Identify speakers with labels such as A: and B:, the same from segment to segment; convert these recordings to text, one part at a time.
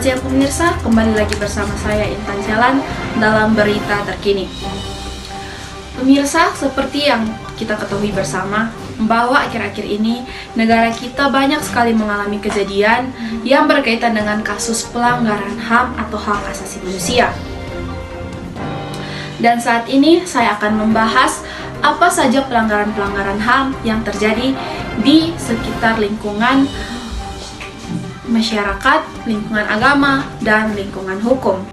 A: siang pemirsa, kembali lagi bersama saya Intan Jalan dalam berita terkini. Pemirsa, seperti yang kita ketahui bersama bahwa akhir-akhir ini negara kita banyak sekali mengalami kejadian yang berkaitan dengan kasus pelanggaran HAM atau hak asasi manusia. Dan saat ini saya akan membahas apa saja pelanggaran-pelanggaran HAM yang terjadi di sekitar lingkungan masyarakat, lingkungan agama, dan lingkungan hukum.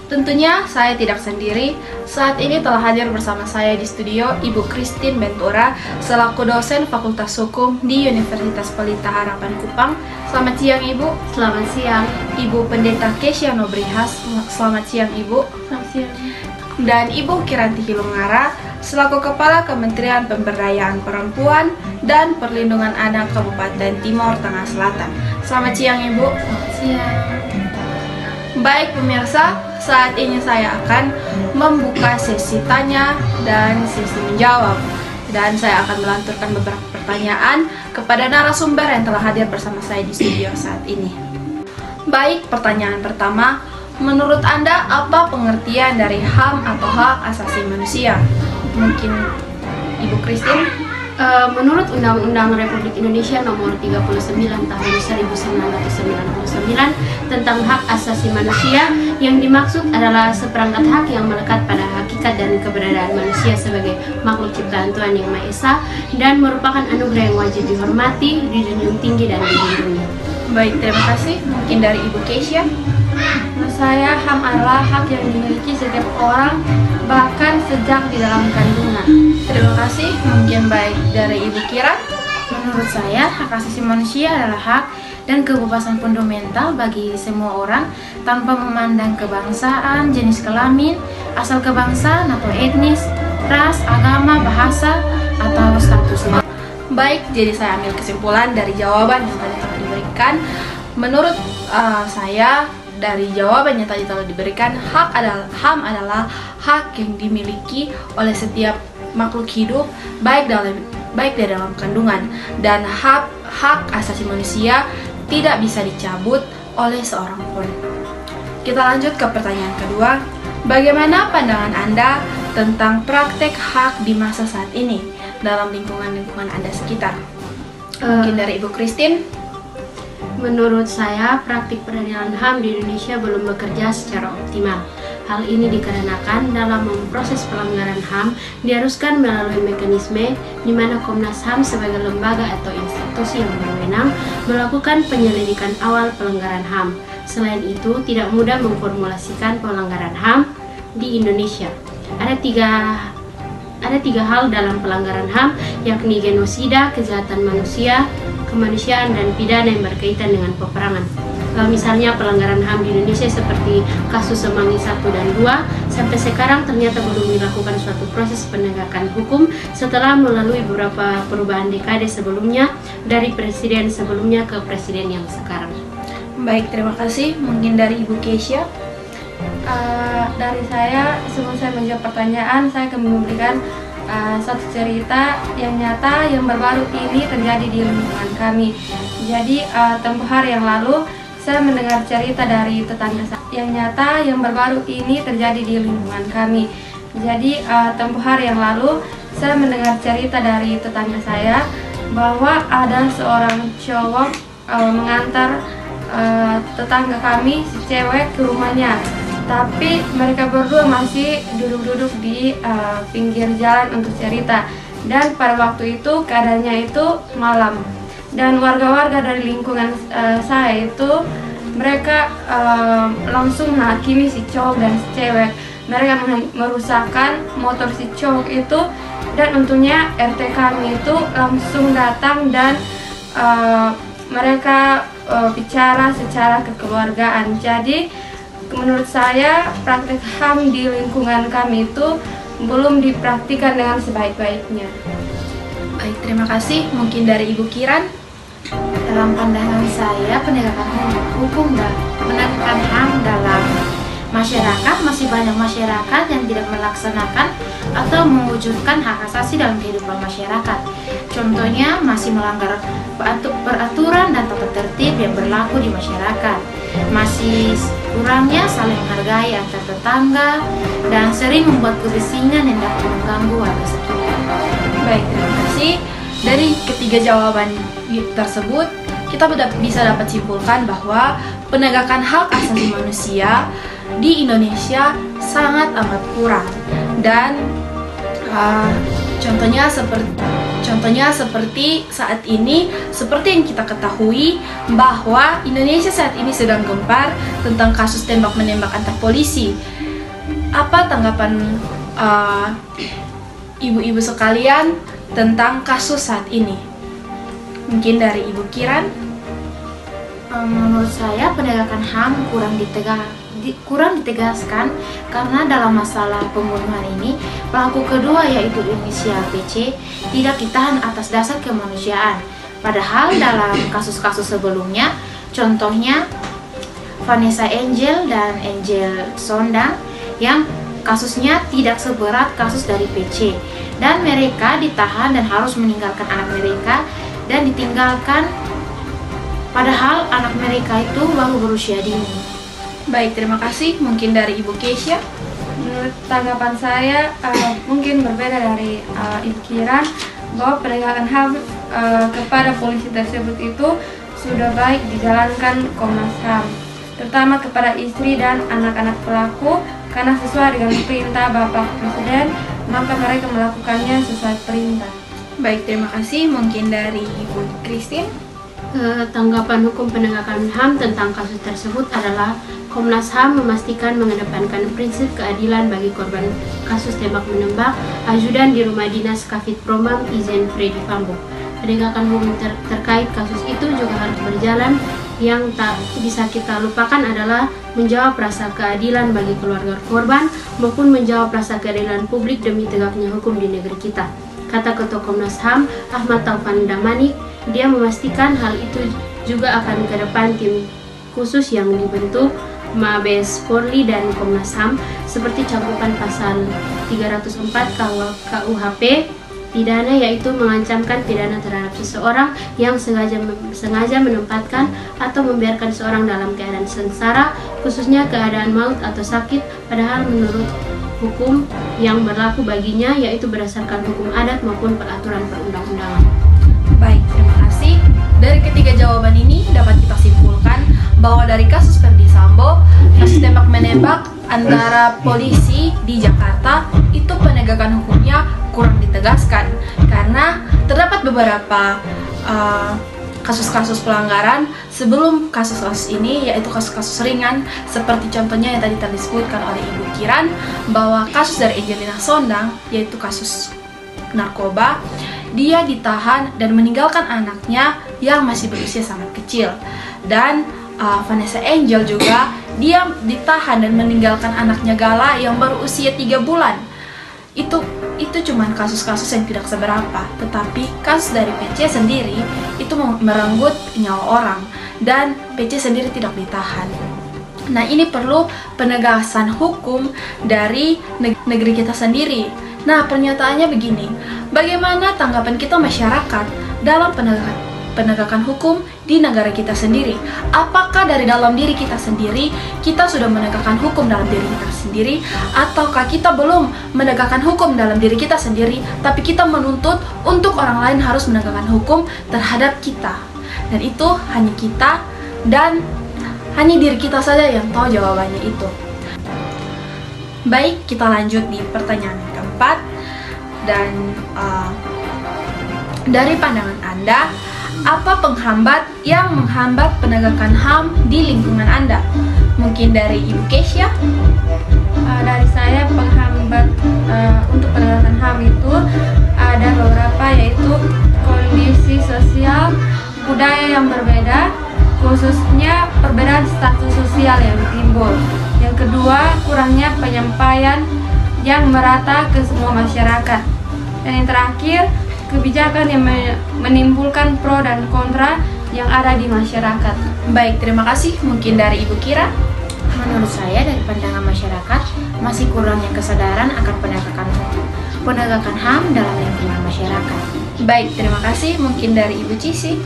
A: Tentunya saya tidak sendiri. Saat ini telah hadir bersama saya di studio Ibu Christine Bentura selaku dosen Fakultas Hukum di Universitas Pelita Harapan Kupang. Selamat siang Ibu.
B: Selamat siang.
A: Ibu Pendeta Kesha Nobrihas. Selamat siang Ibu.
B: Selamat siang.
A: Dan Ibu Kiranti Hilungara selaku Kepala Kementerian Pemberdayaan Perempuan dan Perlindungan Anak Kabupaten Timor Tengah Selatan. Selamat siang Ibu.
B: Selamat siang.
A: Baik pemirsa, saat ini saya akan membuka sesi tanya dan sesi menjawab. Dan saya akan melanturkan beberapa pertanyaan kepada narasumber yang telah hadir bersama saya di studio saat ini. Baik, pertanyaan pertama. Menurut Anda, apa pengertian dari HAM atau hak asasi manusia? Mungkin Ibu Christine?
B: Menurut Undang-Undang Republik Indonesia Nomor 39 Tahun 1999 tentang hak asasi manusia, yang dimaksud adalah seperangkat hak yang melekat pada hakikat dan keberadaan manusia sebagai makhluk ciptaan Tuhan Yang Maha Esa dan merupakan anugerah yang wajib dihormati, dijunjung tinggi dan dilindungi.
A: Baik, terima kasih. Mungkin dari Ibu Kesha?
C: Menurut saya, HAM adalah hak yang dimiliki setiap orang, bahkan sejak di dalam kandungan.
A: Terima kasih. Mungkin baik dari Ibu Kira?
D: Menurut saya, hak asasi manusia adalah hak dan kebebasan fundamental bagi semua orang tanpa memandang kebangsaan, jenis kelamin, asal kebangsaan atau etnis, ras, agama, bahasa, atau status.
A: Baik, jadi saya ambil kesimpulan dari jawaban yang tadi telah diberikan. Menurut saya, dari jawaban yang tadi telah diberikan, HAM adalah hak yang dimiliki oleh setiap makhluk hidup, baik di dalam kandungan, dan hak asasi manusia tidak bisa dicabut oleh seorang pun. Kita lanjut ke pertanyaan kedua. Bagaimana pandangan Anda tentang praktek hak di masa saat ini dalam lingkungan Anda sekitar? Mungkin dari Ibu Christine?
B: Menurut saya, praktik peradilan HAM di Indonesia belum bekerja secara optimal. Hal ini dikarenakan dalam memproses pelanggaran HAM diharuskan melalui mekanisme di mana Komnas HAM sebagai lembaga atau institusi yang berwenang melakukan penyelidikan awal pelanggaran HAM. Selain itu, tidak mudah memformulasikan pelanggaran HAM di Indonesia. Ada tiga hal dalam pelanggaran HAM, yakni genosida, kejahatan manusia, kemanusiaan, dan pidana yang berkaitan dengan peperangan. Kalau misalnya pelanggaran HAM di Indonesia seperti kasus Semanggi 1 dan 2, sampai sekarang ternyata belum dilakukan suatu proses penegakan hukum setelah melalui beberapa perubahan dekade sebelumnya, dari presiden sebelumnya ke presiden yang sekarang.
A: Baik, terima kasih. Mungkin dari Ibu Kesha?
C: Dari saya, sebelum saya menjawab pertanyaan, saya akan memberikan satu cerita yang nyata yang baru-baru ini terjadi di lingkungan kami. Jadi tempoh hari yang lalu saya mendengar cerita dari tetangga saya yang nyata yang baru-baru ini terjadi di lingkungan kami. Jadi tempoh hari yang lalu saya mendengar cerita dari tetangga saya bahwa ada seorang cowok mengantar tetangga kami si cewek ke rumahnya. Tapi mereka berdua masih duduk-duduk di pinggir jalan untuk cerita. Dan pada waktu itu keadaannya itu malam. Dan warga-warga dari lingkungan saya itu mereka langsung menghakimi si cowok dan si cewek. Mereka merusakkan motor si cowok itu. Dan untungnya RT kami itu langsung datang dan mereka bicara secara kekeluargaan. Jadi menurut saya, praktek HAM di lingkungan kami itu belum dipraktikkan dengan sebaik-baiknya.
A: Baik, terima kasih. Mungkin dari Ibu Kiran?
D: Dalam pandangan saya, penegakan hukum dan menegakkan HAM dalam masyarakat masih banyak masyarakat yang tidak melaksanakan atau mewujudkan hak asasi dalam kehidupan masyarakat. Contohnya masih melanggar peraturan dan tata tertib yang berlaku di masyarakat. Masih kurangnya saling menghargai antar tetangga dan sering membuat kebisingan yang dapat mengganggu warga sekitar.
A: Baik, terima kasih. Dari ketiga jawaban tersebut, kita bisa dapat simpulkan bahwa penegakan hak asasi manusia di Indonesia sangat amat kurang. Dan contohnya seperti saat ini, seperti yang kita ketahui bahwa Indonesia saat ini sedang gempar tentang kasus tembak menembak antar polisi. Apa tanggapan ibu-ibu sekalian tentang kasus saat ini? Mungkin dari Ibu Kiran.
D: Menurut saya penegakan HAM kurang ditegaskan karena dalam masalah pembunuhan ini pelaku kedua yaitu inisial PC tidak ditahan atas dasar kemanusiaan. Padahal dalam kasus-kasus sebelumnya, contohnya Vanessa Angel dan Angel Sondang yang kasusnya tidak seberat kasus dari PC, dan mereka ditahan dan harus meninggalkan anak mereka dan ditinggalkan padahal anak mereka itu baru berusia dini.
A: Baik, terima kasih. Mungkin dari Ibu Keisha.
C: Menurut tanggapan saya mungkin berbeda dari Ibu Kiran, bahwa penegakan HAM kepada polisi tersebut itu sudah baik dijalankan Komnas HAM, terutama kepada istri dan anak-anak pelaku, karena sesuai dengan perintah Bapak Presiden, maka mereka melakukannya sesuai perintah.
A: Baik, terima kasih. Mungkin dari Ibu Christine.
B: Tanggapan hukum penegakan HAM tentang kasus tersebut adalah Komnas HAM memastikan mengedepankan prinsip keadilan bagi korban kasus tembak menembak ajudan di rumah dinas Kafid Promam Izen Freddy Sambo. Penegakan hukum terkait kasus itu juga harus berjalan. Yang tak bisa kita lupakan adalah menjawab rasa keadilan bagi keluarga korban maupun menjawab rasa keadilan publik demi tegaknya hukum di negeri kita. Kata Ketua Komnas HAM Ahmad Taufan Damanik, dia memastikan hal itu juga akan ke depan tim khusus yang dibentuk Mabes Polri dan Komnas HAM seperti cakupan pasal 304 KUHP pidana, yaitu mengancamkan pidana terhadap seseorang yang sengaja menempatkan atau membiarkan seorang dalam keadaan sengsara, khususnya keadaan maut atau sakit, padahal menurut hukum yang berlaku baginya, yaitu berdasarkan hukum adat maupun peraturan perundang-undangan.
A: Baik, terima kasih. Dari ketiga jawaban ini dapat kita simpulkan bahwa dari kasus Ferdy Sambo, kasus tembak menembak antara polisi di Jakarta, itu penegakan hukumnya kurang ditegaskan karena terdapat beberapa kasus-kasus pelanggaran sebelum kasus-kasus ini, yaitu kasus-kasus ringan seperti contohnya yang tadi disebutkan oleh Ibu Kiran, bahwa kasus dari Angelina Sondang yaitu kasus narkoba, dia ditahan dan meninggalkan anaknya yang masih berusia sangat kecil. Dan Vanessa Angel juga dia ditahan dan meninggalkan anaknya Gala yang baru usia 3 bulan. Itu cuman kasus-kasus yang tidak seberapa, tetapi kasus dari PC sendiri itu merenggut nyawa orang dan PC sendiri tidak ditahan. Nah, ini perlu penegasan hukum dari negeri kita sendiri. Nah, pernyataannya begini, bagaimana tanggapan kita masyarakat dalam penegakan hukum di negara kita sendiri? Apakah dari dalam diri kita sendiri kita sudah menegakkan hukum dalam diri kita sendiri, ataukah kita belum menegakkan hukum dalam diri kita sendiri tapi kita menuntut untuk orang lain harus menegakkan hukum terhadap kita? Dan itu hanya kita dan hanya diri kita saja yang tahu jawabannya itu. Baik, kita lanjut di pertanyaan yang keempat. Dan dari pandangan Anda, apa penghambat yang menghambat penegakan HAM di lingkungan Anda? Mungkin dari Ibu Keisha.
C: Dari saya, penghambat untuk penegakan HAM itu ada beberapa, yaitu kondisi sosial, budaya yang berbeda, khususnya perbedaan status sosial yang timbul. Yang kedua, kurangnya penyampaian yang merata ke semua masyarakat. Dan yang terakhir, kebijakan yang menimbulkan pro dan kontra yang ada di masyarakat.
A: Baik, terima kasih. Mungkin dari Ibu Kira.
D: Menurut saya dari pandangan masyarakat masih kurangnya kesadaran akan penegakan HAM dalam lingkungan masyarakat.
A: Baik, terima kasih. Mungkin dari Ibu Cici.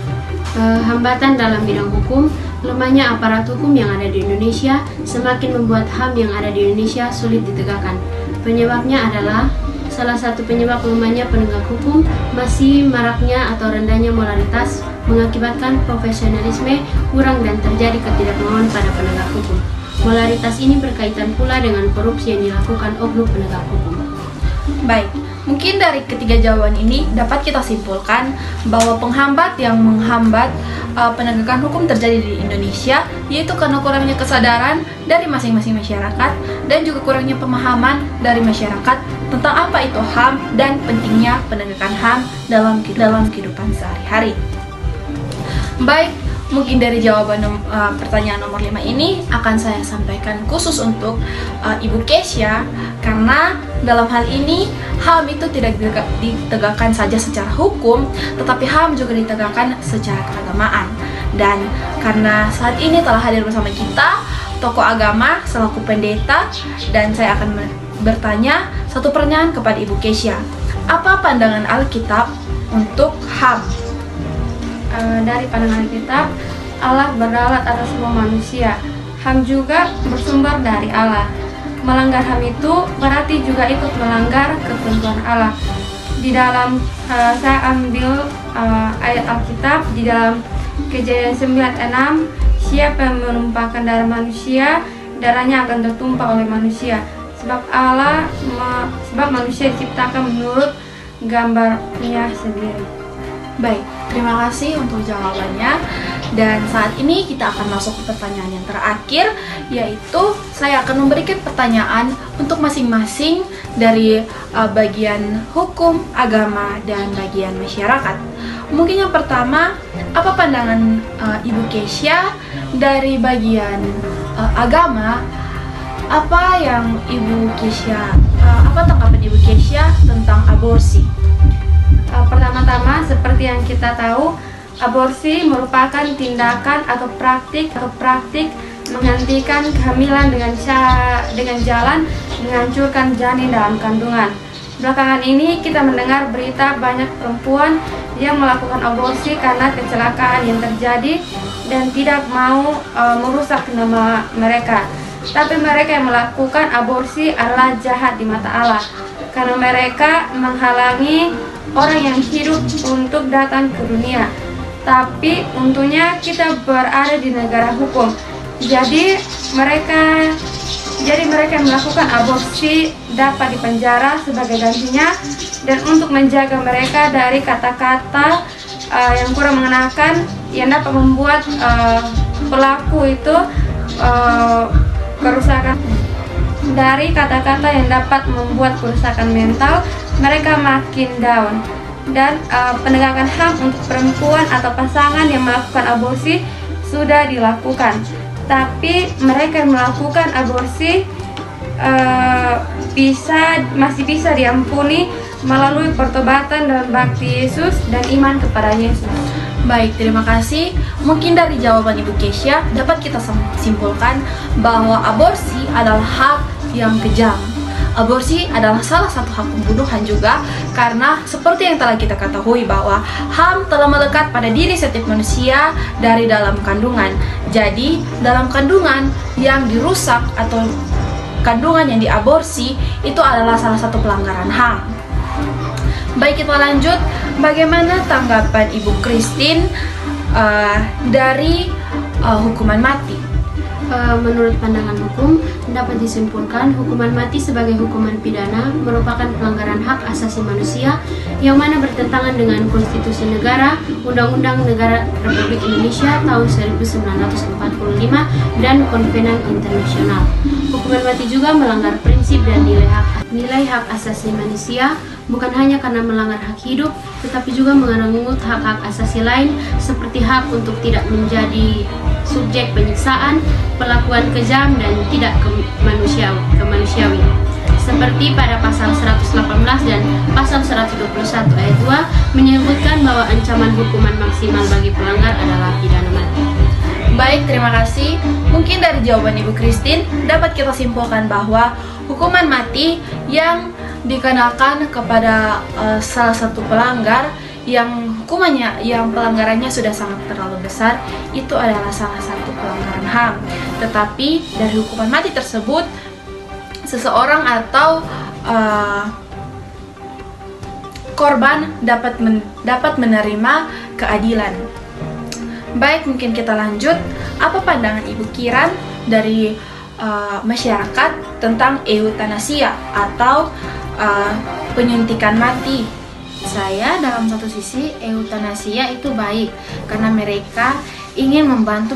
B: Hambatan dalam bidang hukum, lemahnya aparat hukum yang ada di Indonesia semakin membuat HAM yang ada di Indonesia sulit ditegakkan. Penyebabnya adalah salah satu penyebab lemahnya penegak hukum, masih maraknya atau rendahnya moralitas mengakibatkan profesionalisme kurang dan terjadi ketidakmauan pada penegak hukum. Moralitas ini berkaitan pula dengan korupsi yang dilakukan oknum penegak hukum.
A: Baik, mungkin dari ketiga jawaban ini dapat kita simpulkan bahwa penghambat yang menghambat penegakan hukum terjadi di Indonesia yaitu karena kurangnya kesadaran dari masing-masing masyarakat dan juga kurangnya pemahaman dari masyarakat tentang apa itu HAM dan pentingnya penegakan HAM dalam kehidupan sehari-hari. Baik, mungkin dari jawaban pertanyaan nomor 5 ini akan saya sampaikan khusus untuk Ibu Kesya, karena dalam hal ini HAM itu tidak ditegakkan saja secara hukum, tetapi HAM juga ditegakkan secara keagamaan. Dan karena saat ini telah hadir bersama kita tokoh agama selaku pendeta, dan saya akan bertanya satu pertanyaan kepada Ibu Kesya. Apa pandangan Alkitab untuk HAM?
C: Dari pandangan Alkitab, Allah berdaulat atas semua manusia. HAM juga bersumber dari Allah. Melanggar HAM itu berarti juga ikut melanggar ketentuan Allah. Di dalam saya ambil ayat Alkitab di dalam Kejadian 9:6, siapa yang menumpahkan darah manusia, darahnya akan tertumpah oleh manusia. Sebab manusia diciptakan menurut gambarnya sendiri.
A: Baik, terima kasih untuk jawabannya. Dan saat ini kita akan masuk ke pertanyaan yang terakhir, yaitu saya akan memberikan pertanyaan untuk masing-masing dari bagian hukum, agama, dan bagian masyarakat. Mungkin yang pertama, apa pandangan Ibu Kesya dari bagian agama? Apa yang Ibu Kesya, apa tanggapan Ibu Kesya tentang aborsi?
C: Pertama-tama, seperti yang kita tahu, aborsi merupakan tindakan atau praktik menghentikan kehamilan dengan jalan menghancurkan janin dalam kandungan. Belakangan ini kita mendengar berita banyak perempuan yang melakukan aborsi karena kecelakaan yang terjadi dan tidak mau merusak nama mereka. Tapi mereka yang melakukan aborsi adalah jahat di mata Allah, karena mereka menghalangi orang yang hidup untuk datang ke dunia. Tapi untungnya kita berada di negara hukum. Jadi mereka yang melakukan aborsi dapat dipenjara sebagai gantinya, dan untuk menjaga mereka dari kata-kata yang kurang mengenakan yang dapat membuat pelaku itu kerusakan. Dari kata-kata yang dapat membuat kerusakan mental, mereka makin down. Dan penegakan HAM untuk perempuan atau pasangan yang melakukan aborsi sudah dilakukan. Tapi mereka yang melakukan aborsi masih bisa diampuni melalui pertobatan dan bakti Yesus dan iman kepada Yesus.
A: Baik, terima kasih. Mungkin dari jawaban Ibu Kesya dapat kita simpulkan bahwa aborsi adalah hak yang kejam. Aborsi adalah salah satu hak pembunuhan juga, karena seperti yang telah kita ketahui bahwa HAM telah melekat pada diri setiap manusia dari dalam kandungan. Jadi, dalam kandungan yang dirusak atau kandungan yang diaborsi itu adalah salah satu pelanggaran HAM. Baik, kita lanjut. Bagaimana tanggapan Ibu Christine dari hukuman mati?
B: Menurut pandangan hukum, dapat disimpulkan hukuman mati sebagai hukuman pidana merupakan pelanggaran hak asasi manusia yang mana bertentangan dengan konstitusi negara, Undang-Undang Negara Republik Indonesia tahun 1945 dan Konvenan Internasional. Hukuman mati juga melanggar prinsip dan nilai hak asasi manusia, bukan hanya karena melanggar hak hidup, tetapi juga mengerenggut hak-hak asasi lain seperti hak untuk tidak menjadi subjek penyiksaan, perlakuan kejam, dan tidak kemanusiawi. Seperti pada pasal 118 dan pasal 121 ayat 2 menyebutkan bahwa ancaman hukuman maksimal bagi pelanggar adalah pidana mati.
A: Baik, terima kasih. Mungkin dari jawaban Ibu Christine dapat kita simpulkan bahwa hukuman mati yang dikenakan kepada salah satu pelanggar yang hukumannya, yang pelanggarannya sudah sangat terlalu besar, itu adalah salah satu pelanggaran HAM. Tetapi dari hukuman mati tersebut, seseorang atau korban dapat menerima keadilan. Baik, mungkin kita lanjut. Apa pandangan Ibu Kiran dari masyarakat tentang eutanasia atau penyuntikan mati?
D: Saya dalam satu sisi eutanasia itu baik karena mereka ingin membantu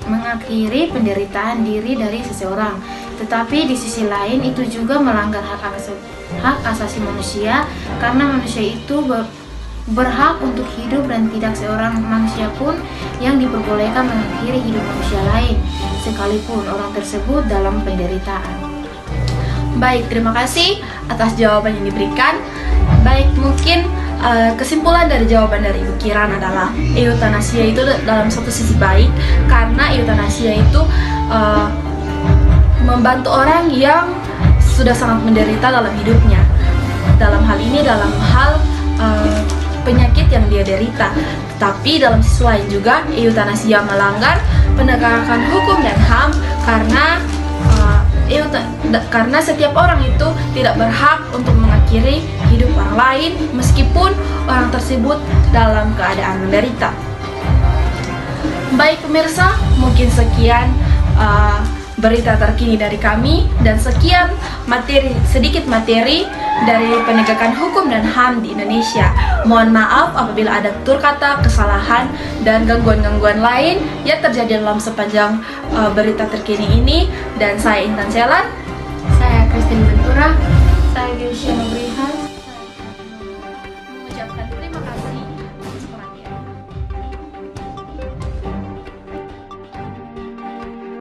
D: mengakhiri penderitaan diri dari seseorang. Tetapi di sisi lain itu juga melanggar hak asasi manusia karena manusia itu berhak untuk hidup dan tidak seorang manusia pun yang diperbolehkan mengakhiri hidup manusia lain sekalipun orang tersebut dalam penderitaan.
A: Baik, terima kasih atas jawaban yang diberikan. Baik, mungkin kesimpulan dari jawaban dari Ibu Kiran adalah eutanasia itu dalam satu sisi baik karena eutanasia itu membantu orang yang sudah sangat menderita dalam hidupnya. Dalam hal ini, dalam hal penyakit yang dia derita. Tapi dalam sisi lain juga eutanasia melanggar penegakan hukum dan HAM karena setiap orang itu tidak berhak untuk mengakhiri hidup orang lain meskipun orang tersebut dalam keadaan menderita. Baik pemirsa, mungkin sekian berita terkini dari kami dan sekian sedikit materi dari penegakan hukum dan HAM di Indonesia. Mohon maaf apabila ada tutur kata, kesalahan, dan gangguan-gangguan lain yang terjadi dalam sepanjang berita terkini ini. Dan saya Intan Selan,
B: Saya Christine Ventura.
C: Saya Gilsya Nubrihan.
A: mengucapkan terima kasih.